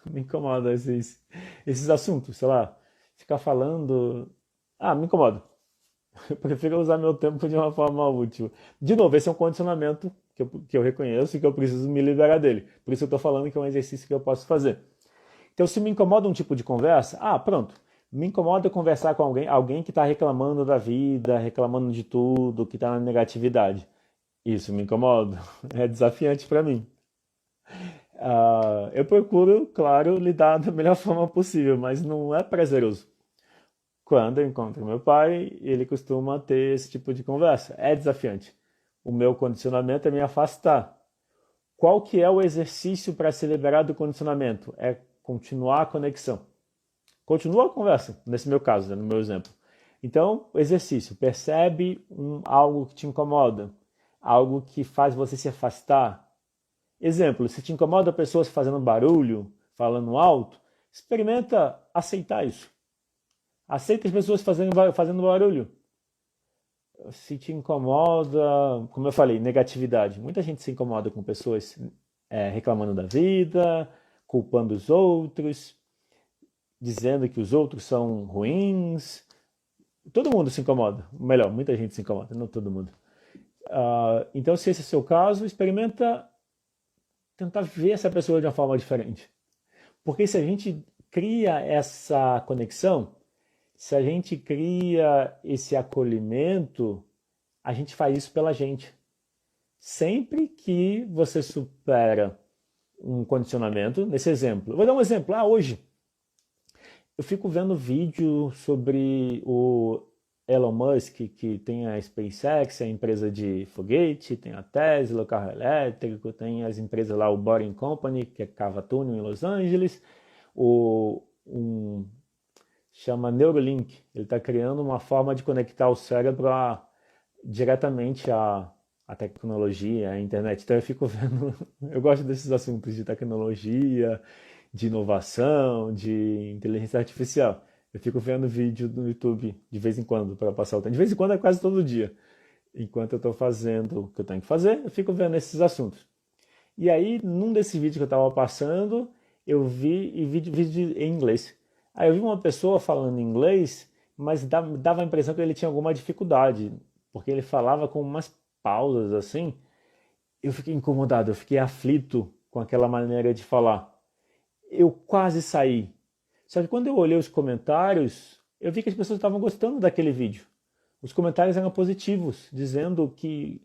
Me incomoda esses assuntos, sei lá, ficar falando. Me incomoda. Eu prefiro usar meu tempo de uma forma útil. De novo, esse é um condicionamento que eu reconheço e que eu preciso me liberar dele. Por isso eu estou falando que é um exercício que eu posso fazer. Então, se me incomoda um tipo de conversa, pronto. Me incomoda conversar com alguém que está reclamando da vida, reclamando de tudo, que está na negatividade. Isso me incomoda. É desafiante para mim. Eu procuro, claro, lidar da melhor forma possível, mas não é prazeroso. Quando eu encontro meu pai, ele costuma ter esse tipo de conversa. É desafiante. O meu condicionamento é me afastar. Qual que é o exercício para se liberar do condicionamento? É continuar a conexão. Continua a conversa, nesse meu caso, no meu exemplo. Então, o exercício. Percebe algo que te incomoda, algo que faz você se afastar. Exemplo, se te incomoda pessoas fazendo barulho, falando alto, experimenta aceitar isso. Aceita as pessoas fazendo barulho. Se te incomoda, como eu falei, negatividade. Muita gente se incomoda com pessoas reclamando da vida, culpando os outros, dizendo que os outros são ruins. Todo mundo se incomoda. Melhor, muita gente se incomoda, não todo mundo. Então, se esse é o seu caso, experimenta tentar ver essa pessoa de uma forma diferente. Porque se a gente cria essa conexão, se a gente cria esse acolhimento, a gente faz isso pela gente. Sempre que você supera um condicionamento, nesse exemplo. Eu vou dar um exemplo. Hoje eu fico vendo vídeo sobre o Elon Musk, que tem a SpaceX, a empresa de foguete, tem a Tesla, o carro elétrico, tem as empresas lá, o Boring Company, que cava túnel em Los Angeles, chama Neuralink. Ele está criando uma forma de conectar o cérebro diretamente à tecnologia, à internet. Então eu fico vendo, eu gosto desses assuntos de tecnologia, de inovação, de inteligência artificial. Eu fico vendo vídeo no YouTube de vez em quando para passar o tempo. De vez em quando é quase todo dia. Enquanto eu estou fazendo o que eu tenho que fazer, eu fico vendo esses assuntos. E aí, num desses vídeos que eu estava passando, eu vi vídeo em inglês. Aí eu vi uma pessoa falando inglês, mas dava a impressão que ele tinha alguma dificuldade, porque ele falava com umas pausas assim. Eu fiquei incomodado, eu fiquei aflito com aquela maneira de falar. Eu quase saí. Só que quando eu olhei os comentários, eu vi que as pessoas estavam gostando daquele vídeo. Os comentários eram positivos, dizendo que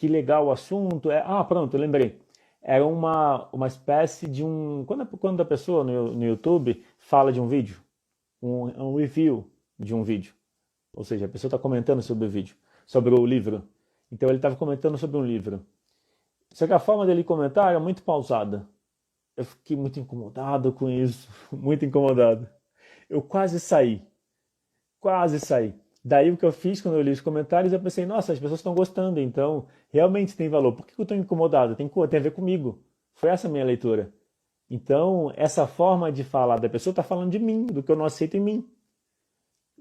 legal o assunto. Pronto, eu lembrei. Era uma espécie de um... Quando a pessoa no YouTube fala de um vídeo, um review de um vídeo. Ou seja, a pessoa está comentando sobre o vídeo, sobre o livro. Então ele estava comentando sobre um livro. Só que a forma dele comentar era muito pausada. Eu fiquei muito incomodado com isso, muito incomodado. Eu quase saí, quase saí. Daí o que eu fiz quando eu li os comentários, eu pensei, nossa, as pessoas estão gostando, então realmente tem valor. Por que eu estou incomodado? Tem a ver comigo. Foi essa a minha leitura. Então, essa forma de falar da pessoa está falando de mim, do que eu não aceito em mim.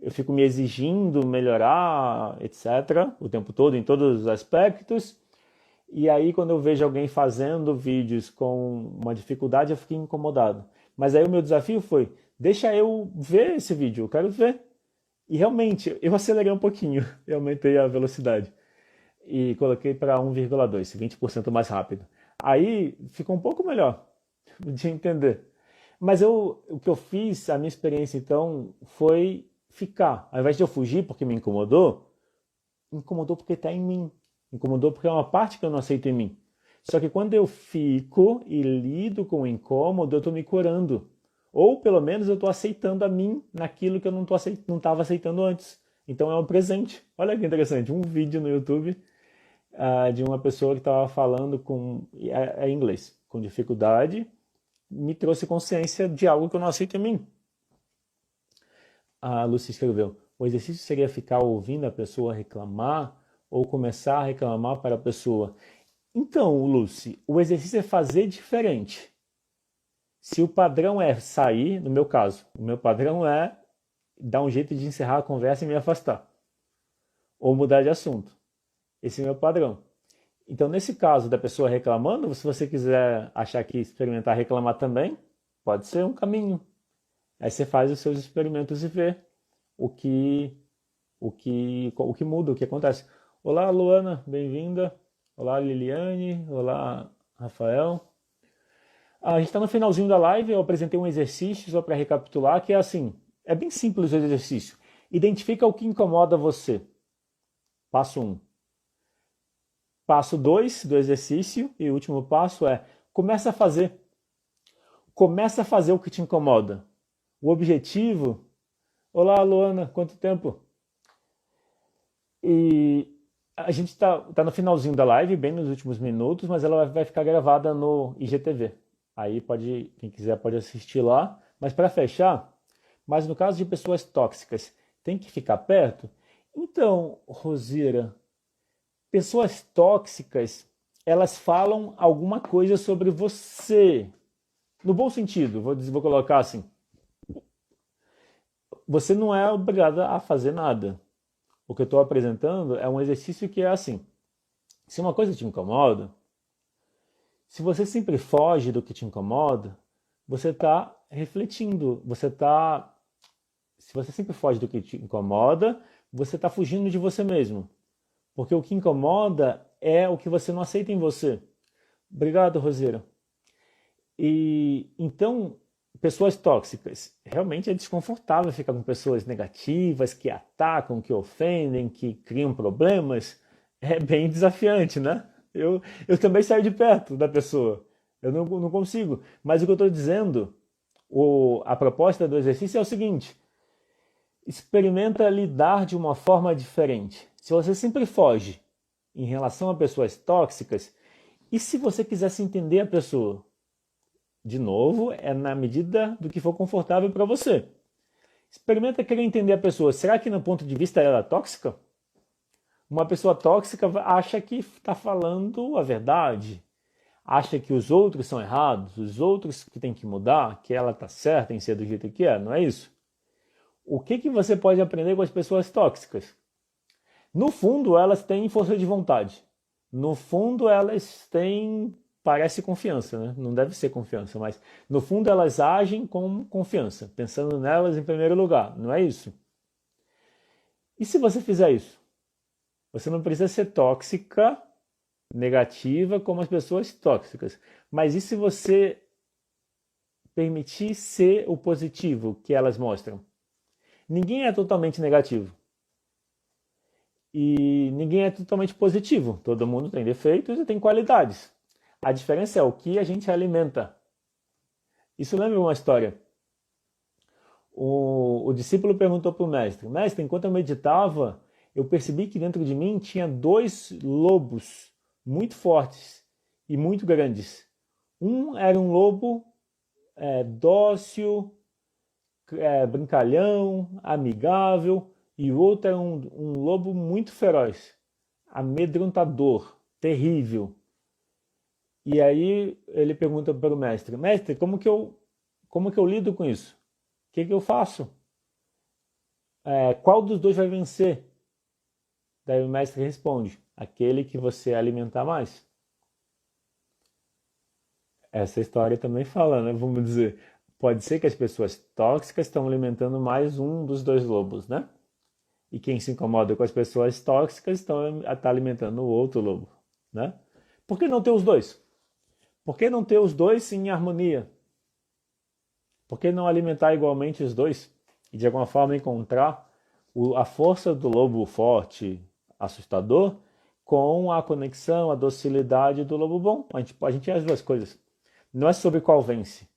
Eu fico me exigindo melhorar, etc., o tempo todo, em todos os aspectos. E aí, quando eu vejo alguém fazendo vídeos com uma dificuldade, eu fiquei incomodado. Mas aí o meu desafio foi, deixa eu ver esse vídeo, eu quero ver. E realmente, eu acelerei um pouquinho, eu aumentei a velocidade. E coloquei para 1,2, 20% mais rápido. Aí ficou um pouco melhor de entender. Mas o que eu fiz, a minha experiência então, foi ficar. Ao invés de eu fugir porque me incomodou porque está em mim. Incomodou porque é uma parte que eu não aceito em mim. Só que quando eu fico e lido com o incômodo, eu estou me curando. Ou pelo menos eu estou aceitando a mim naquilo que eu não estava aceitando antes. Então é um presente. Olha que interessante, um vídeo no YouTube de uma pessoa que estava falando em inglês, com dificuldade, me trouxe consciência de algo que eu não aceito em mim. A Lucy escreveu, o exercício seria ficar ouvindo a pessoa reclamar ou começar a reclamar para a pessoa. Então, Lucy, o exercício é fazer diferente. Se o padrão é sair, no meu caso, o meu padrão é dar um jeito de encerrar a conversa e me afastar. Ou mudar de assunto. Esse é o meu padrão. Então, nesse caso da pessoa reclamando, se você quiser achar que experimentar reclamar também, pode ser um caminho. Aí você faz os seus experimentos e vê o que muda, o que acontece. Olá, Luana, bem-vinda. Olá, Liliane. Olá, Rafael. A gente está no finalzinho da live, eu apresentei um exercício só para recapitular, que é assim, é bem simples o exercício. Identifica o que incomoda você. Passo 1. Passo 2 do exercício e o último passo é começa a fazer. Começa a fazer o que te incomoda. O objetivo... Olá, Luana, quanto tempo? E a gente está no finalzinho da live, bem nos últimos minutos, mas ela vai ficar gravada no IGTV. Aí quem quiser pode assistir lá. Mas para fechar, mas no caso de pessoas tóxicas, tem que ficar perto? Então, Rosira, pessoas tóxicas, elas falam alguma coisa sobre você. No bom sentido, vou colocar assim. Você não é obrigada a fazer nada. O que eu estou apresentando é um exercício que é assim. Se uma coisa te incomoda, se você sempre foge do que te incomoda, você está refletindo. Se você sempre foge do que te incomoda, você está fugindo de você mesmo. Porque o que incomoda é o que você não aceita em você. Obrigado, Roseira. E então, pessoas tóxicas. Realmente é desconfortável ficar com pessoas negativas, que atacam, que ofendem, que criam problemas. É bem desafiante, né? Eu também saio de perto da pessoa. Eu não consigo. Mas o que eu estou dizendo, a proposta do exercício é o seguinte: experimenta lidar de uma forma diferente. Se você sempre foge em relação a pessoas tóxicas, e se você quisesse entender a pessoa? De novo, é na medida do que for confortável para você. Experimenta querer entender a pessoa. Será que no ponto de vista ela é tóxica? Uma pessoa tóxica acha que está falando a verdade. acha que os outros são errados, os outros que tem que mudar, que ela está certa em ser do jeito que é, não é isso? O que você pode aprender com as pessoas tóxicas? No fundo, elas têm força de vontade. No fundo, elas têm, parece confiança, né? Não deve ser confiança, mas no fundo elas agem com confiança, pensando nelas em primeiro lugar, não é isso? E se você fizer isso? Você não precisa ser tóxica, negativa, como as pessoas tóxicas. Mas e se você permitir ser o positivo que elas mostram? Ninguém é totalmente negativo. E ninguém é totalmente positivo. Todo mundo tem defeitos e tem qualidades. A diferença é o que a gente alimenta. Isso lembra uma história. O discípulo perguntou para o mestre: Mestre, enquanto eu meditava, eu percebi que dentro de mim tinha dois lobos muito fortes e muito grandes. Um era um lobo dócil, brincalhão, amigável, e o outro era um lobo muito feroz, amedrontador, terrível. E aí ele pergunta para o mestre: Mestre, como que eu lido com isso? O que eu faço? Qual dos dois vai vencer? Daí o mestre responde: aquele que você alimentar mais. Essa história também fala, né? Vamos dizer, pode ser que as pessoas tóxicas estão alimentando mais um dos dois lobos, né? E quem se incomoda com as pessoas tóxicas está alimentando o outro lobo, né? Por que não ter os dois? Por que não ter os dois em harmonia? Por que não alimentar igualmente os dois? E de alguma forma encontrar a força do lobo forte, assustador, com a conexão, a docilidade do lobo bom. A gente é as duas coisas. Não é sobre qual vence.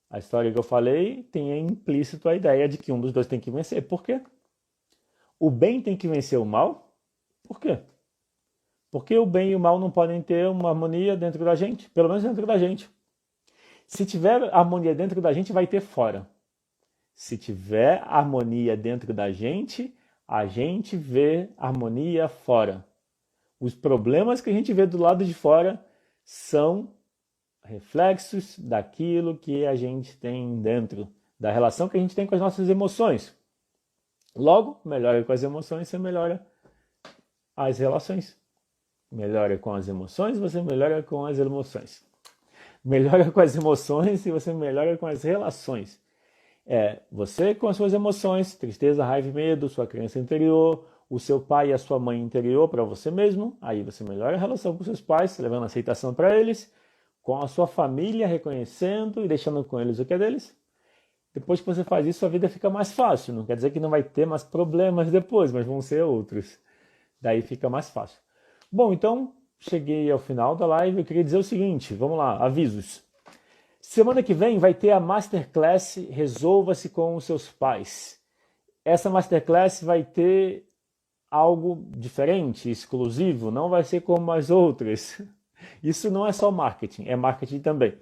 A história que eu falei tem implícito a ideia de que um dos dois tem que vencer. Por quê? O bem tem que vencer o mal? Por quê? Porque o bem e o mal não podem ter uma harmonia dentro da gente, pelo menos dentro da gente. Se tiver harmonia dentro da gente, vai ter fora. Se tiver harmonia dentro da gente, a gente vê harmonia fora. Os problemas que a gente vê do lado de fora são reflexos daquilo que a gente tem dentro, da relação que a gente tem com as nossas emoções. Logo, melhora com as emoções, você melhora as relações. Melhora com as emoções, você melhora com as emoções. Melhora com as emoções e você melhora com as relações. Você com as suas emoções, tristeza, raiva e medo, sua criança interior, o seu pai e a sua mãe interior para você mesmo. Aí você melhora a relação com seus pais, levando aceitação para eles, com a sua família, reconhecendo e deixando com eles o que é deles. Depois que você faz isso, sua vida fica mais fácil. Não quer dizer que não vai ter mais problemas depois, mas vão ser outros. Daí fica mais fácil. Bom, então cheguei ao final da live. Eu queria dizer o seguinte, vamos lá, avisos. Semana que vem vai ter a Masterclass Resolva-se com os seus pais. Essa Masterclass vai ter algo diferente, exclusivo, não vai ser como as outras. Isso não é só marketing, é marketing também.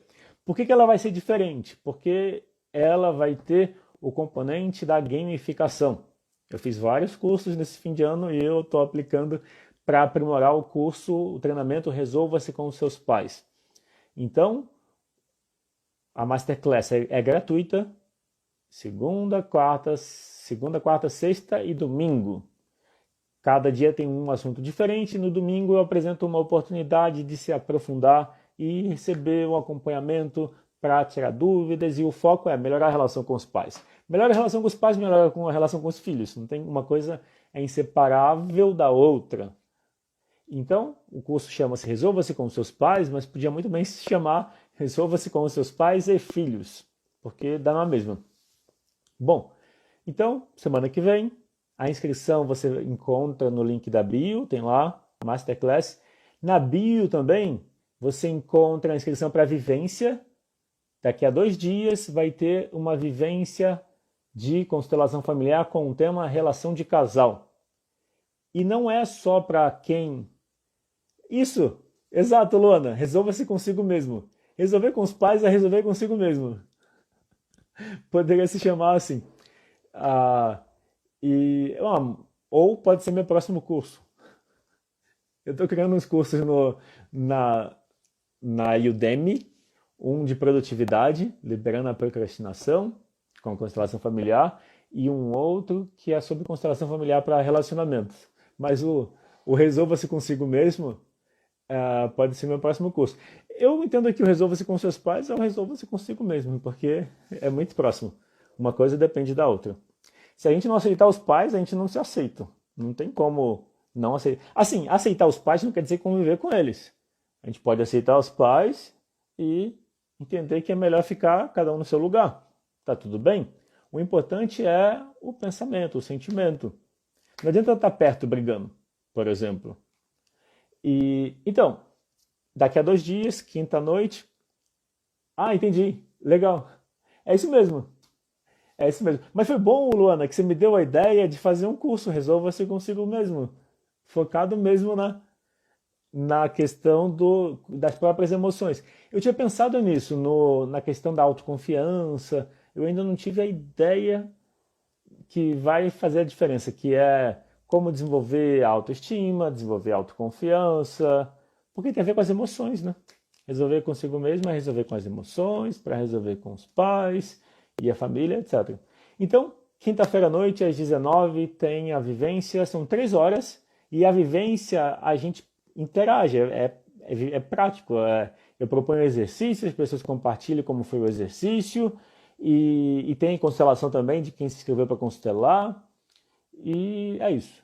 Por que ela vai ser diferente? Porque ela vai ter o componente da gamificação. Eu fiz vários cursos nesse fim de ano e eu estou aplicando para aprimorar o curso, o treinamento Resolva-se com os seus pais. Então, a Masterclass é gratuita, segunda, quarta, sexta e domingo. Cada dia tem um assunto diferente. No domingo eu apresento uma oportunidade de se aprofundar e receber um acompanhamento para tirar dúvidas. E o foco é melhorar a relação com os pais. Melhora a relação com os pais, melhora a relação com os filhos. Não tem uma coisa inseparável da outra. Então, o curso chama-se Resolva-se com os seus pais, mas podia muito bem se chamar Resolva-se com os seus pais e filhos, porque dá na mesma. Bom, então, semana que vem, a inscrição você encontra no link da bio, tem lá, Masterclass. Na bio também, você encontra a inscrição para a vivência. Daqui a 2 dias vai ter uma vivência de constelação familiar com o tema relação de casal. E não é só para quem... Isso, exato, Luana, resolva-se consigo mesmo. Resolver com os pais é resolver consigo mesmo. Poderia se chamar assim. Ou pode ser meu próximo curso. Eu estou criando uns cursos na Udemy, um de produtividade, liberando a procrastinação, com a constelação familiar, e um outro que é sobre constelação familiar para relacionamentos. Mas o Resolva-se Consigo Mesmo pode ser meu próximo curso. Eu entendo que o Resolva-se com seus pais é o Resolva-se consigo mesmo, porque é muito próximo. Uma coisa depende da outra. Se a gente não aceitar os pais, a gente não se aceita. Não tem como não aceitar. Assim, aceitar os pais não quer dizer conviver com eles. A gente pode aceitar os pais e entender que é melhor ficar cada um no seu lugar. Tá tudo bem? O importante é o pensamento, o sentimento. Não adianta estar perto brigando, por exemplo. Então, daqui a 2 dias, quinta-noite. Ah, entendi. Legal. É isso mesmo. É isso mesmo. Mas foi bom, Luana, que você me deu a ideia de fazer um curso, Resolva-se Consigo Mesmo. Focado mesmo na questão das próprias emoções. Eu tinha pensado nisso, na questão da autoconfiança. Eu ainda não tive a ideia que vai fazer a diferença, que é como desenvolver a autoestima, desenvolver a autoconfiança, porque tem a ver com as emoções, né? Resolver consigo mesmo é resolver com as emoções, para resolver com os pais e a família, etc. Então, quinta-feira à noite, às 19, tem a vivência, são 3 horas, e a vivência a gente interage, é prático. Eu proponho exercícios, as pessoas compartilham como foi o exercício, e tem constelação também de quem se inscreveu para constelar, e é isso.